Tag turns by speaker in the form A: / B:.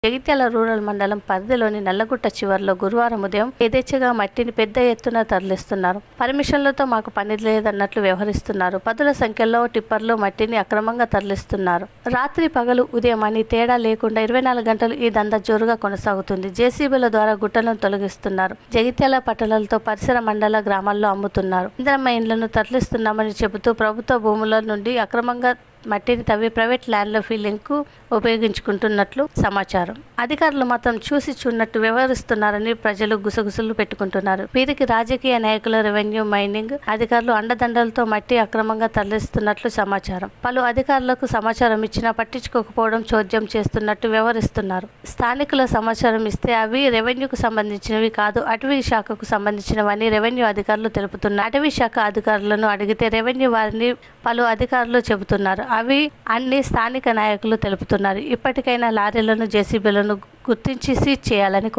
A: Jagtial rural మండలం పరిధిలోని నల్లగుట్ట చివర్లో గురువారం ఉదయం యథేచ్ఛగా మట్టిని పెద్ద ఎత్తున తరలిస్తున్నారు. పర్మిషన్లతో మాకు పని లేదన్నట్లు వ్యవహరిస్తున్నారు. పదుల సంఖ్యలో టిప్పర్లు మట్టిని అక్రమంగా తరలిస్తున్నారు. రాత్రి పగలు ఉదయం అని తేడా లేకుండా 24 గంటలు ఈ దందా జోరుగా కొనసాగుతుంది. జేసీబీల ద్వారా గుట్టలను తొలగిస్తున్నారు. జగిత్యాల పట్టణాలతో పరిసర మండల గ్రామాల్లో అమ్ముతున్నారు. ఇంద్రమ్మ ఇండ్లను తరలిస్తున్నామని చెబుతూ ప్రభుత్వ భూముల నుండి అక్రమంగా మట్టిని తవ్వి ప్రైవేట్ ల్యాండ్ల ఫీలింగ్ కు ఉపయోగించుకుంటున్నట్లు సమాచారం. అధికారులు మాత్రం చూసి చూడనట్టు వ్యవహరిస్తున్నారని ప్రజలు గుసగుసలు పెట్టుకుంటున్నారు. వీరికి రాజకీయ నాయకుల, రెవెన్యూ, మైనింగ్ అధికారులు అండదండలతో మట్టి అక్రమంగా తరలిస్తున్నట్లు సమాచారం. పలు అధికారులకు సమాచారం ఇచ్చినా పట్టించుకోకపోవడం, చోద్యం చేస్తున్నట్టు వ్యవహరిస్తున్నారు. స్థానికుల సమాచారం ఇస్తే అవి రెవెన్యూకు సంబంధించినవి కాదు, అటవీ శాఖకు సంబంధించినవని రెవెన్యూ అధికారులు తెలుపుతున్నారు. అటవీ శాఖ అధికారులను అడిగితే రెవెన్యూ వారిని పలు అధికారులు చెబుతున్నారు. అవి అన్ని స్థానిక నాయకులు తెలుపుతున్నారు. ఇప్పటికైనా లారీలను, జేసీబీలను గుర్తించి సీజ్ చేయాలని